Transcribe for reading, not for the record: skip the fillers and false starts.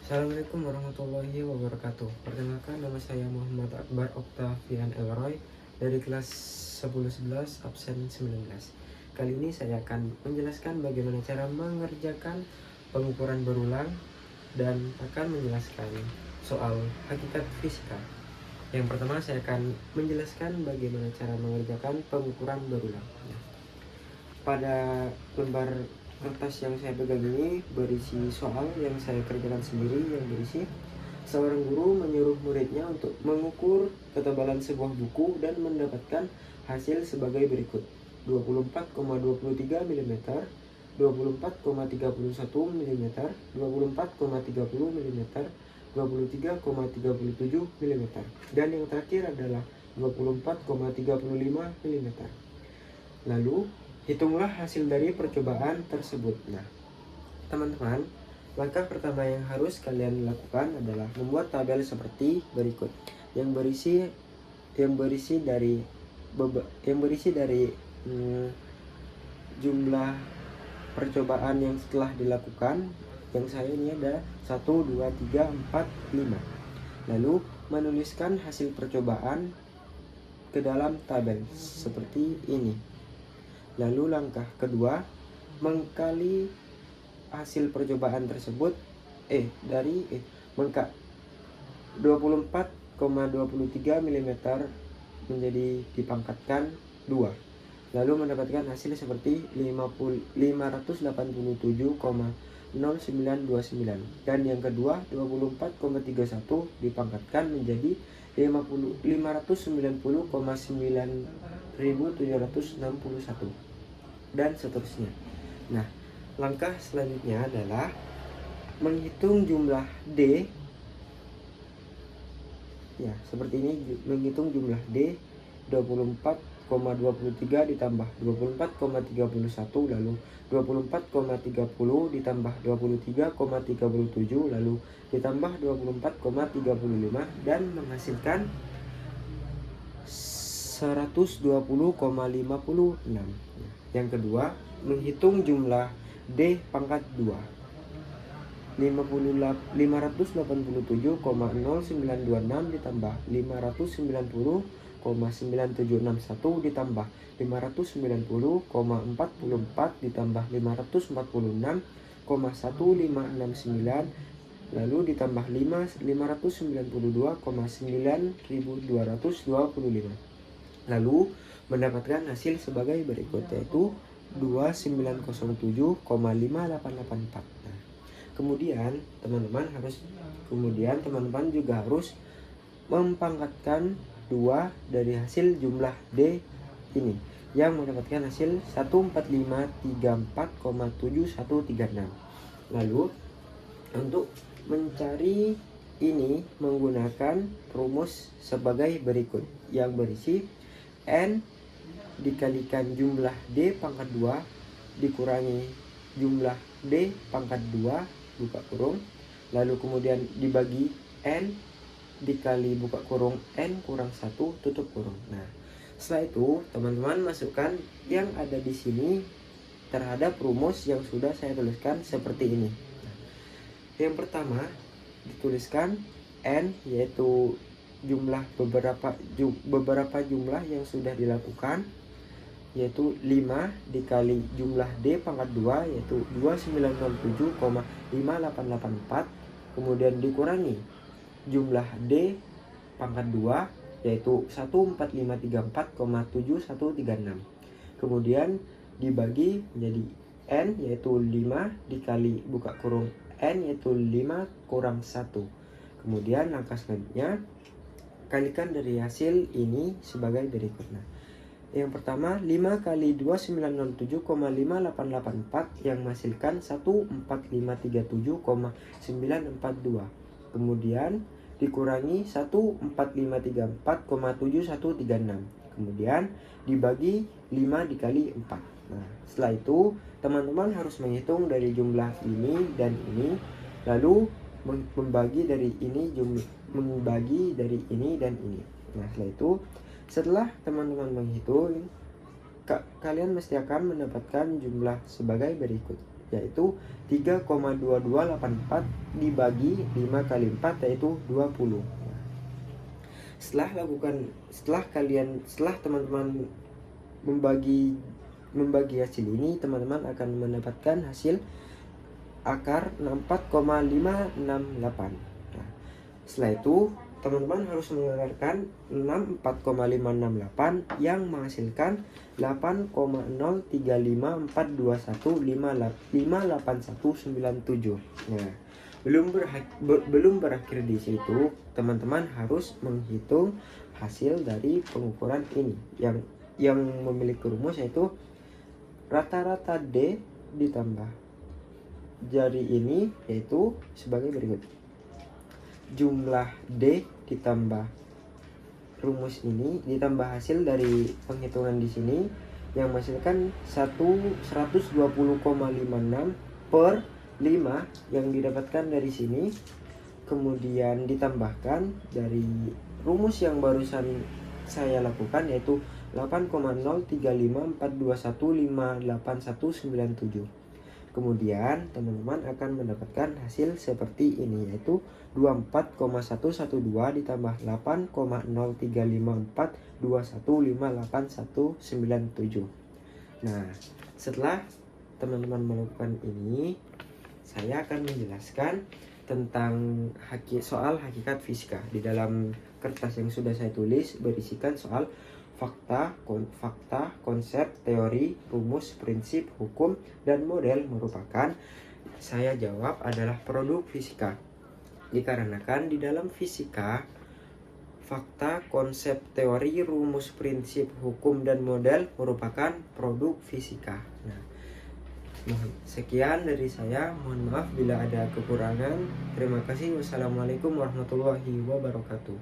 Assalamualaikum warahmatullahi wabarakatuh. Perkenalkan, nama saya Muhammad Akbar Octavian Elroy dari kelas 1011 absen 19. Kali ini saya akan menjelaskan bagaimana cara mengerjakan pengukuran berulang dan akan menjelaskan soal hakikat fisika. Yang pertama, saya akan menjelaskan bagaimana cara mengerjakan pengukuran berulang. Pada lembar kertas yang saya pegang ini berisi soal yang saya kerjakan sendiri, yang berisi seorang guru menyuruh muridnya untuk mengukur ketebalan sebuah buku dan mendapatkan hasil sebagai berikut: 24,23 mm, 24,31 mm, 24,30 mm, 23,37 mm, dan yang terakhir adalah 24,35 mm. Lalu hitunglah hasil dari percobaan tersebut. Nah, teman-teman, langkah pertama yang harus kalian lakukan adalah membuat tabel seperti berikut, yang berisi dari jumlah percobaan yang setelah dilakukan. Yang saya ini ada 1, 2, 3, 4, 5. Lalu menuliskan hasil percobaan ke dalam tabel seperti ini. Lalu langkah kedua, mengkali hasil percobaan tersebut mengka 24,23 mm menjadi dipangkatkan 2. Lalu mendapatkan hasil seperti 587,0929. Dan yang kedua, 24,31 dipangkatkan menjadi 590,9761 dan seterusnya. Nah, langkah selanjutnya adalah menghitung jumlah D. Ya, seperti ini, menghitung jumlah D. 24,23 ditambah 24,31, lalu 24,30 ditambah 23,37, lalu ditambah 24,35 dan menghasilkan 120,56. Yang kedua, menghitung jumlah D pangkat 2. 587,0926 ditambah 590,9761 ditambah 590,44 ditambah 546,1569, lalu ditambah 592,9225, lalu mendapatkan hasil sebagai berikut, yaitu 2907,5884. Nah, kemudian teman-teman juga harus mempangkatkan 2 dari hasil jumlah D ini, yang mendapatkan hasil 14534,7136. Lalu untuk mencari ini menggunakan rumus sebagai berikut, yang berisi N dikalikan jumlah D pangkat 2 dikurangi jumlah D pangkat 2 buka kurung, lalu kemudian dibagi N dikali buka kurung N kurang 1 tutup kurung. Nah, setelah itu teman-teman masukkan yang ada di sini terhadap rumus yang sudah saya tuliskan seperti ini. Nah, yang pertama dituliskan N, yaitu jumlah beberapa jumlah yang sudah dilakukan, yaitu 5 dikali jumlah D pangkat 2, yaitu 2907,5884, kemudian dikurangi jumlah D pangkat 2, yaitu 14534,7136, kemudian dibagi menjadi N, yaitu 5 dikali buka kurung N, yaitu 5 kurang 1. Kemudian langkah selanjutnya, kalikan dari hasil ini sebagai berikut. Nah, yang pertama, 5 kali 2907,5884 yang menghasilkan 14537,942. Kemudian dikurangi 14534,7136. Kemudian dibagi 5 dikali 4. Nah, setelah itu teman-teman harus menghitung dari jumlah ini dan ini, lalu membagi dari ini dan ini. Nah, setelah teman-teman menghitung, kalian mesti akan mendapatkan jumlah sebagai berikut. yaitu 3,2284 dibagi 5 kali 4 yaitu 20. Setelah teman-teman membagi hasil ini, teman-teman akan mendapatkan hasil akar 4,568. Nah, setelah itu teman-teman harus mengeluarkan 64,568 yang menghasilkan 8,03542158197. Nah, belum berakhir di situ, teman-teman harus menghitung hasil dari pengukuran ini yang memiliki rumus, yaitu rata-rata D ditambah jari ini, yaitu sebagai berikut. Jumlah D ditambah rumus ini ditambah hasil dari penghitungan di sini yang menghasilkan 120,56 per 5 yang didapatkan dari sini, kemudian ditambahkan dari rumus yang barusan saya lakukan, yaitu 8,03542158197. Kemudian teman-teman akan mendapatkan hasil seperti ini, yaitu 24,112 ditambah 8,03542158197. Nah, setelah teman-teman melakukan ini, saya akan menjelaskan tentang soal hakikat fisika. Di dalam kertas yang sudah saya tulis berisikan soal fakta, konsep, teori, rumus, prinsip, hukum, dan model merupakan, saya jawab, adalah produk fisika. Dikarenakan di dalam fisika, fakta, konsep, teori, rumus, prinsip, hukum, dan model merupakan produk fisika. Nah, sekian dari saya. Mohon maaf bila ada kekurangan. Terima kasih. Wassalamualaikum warahmatullahi wabarakatuh.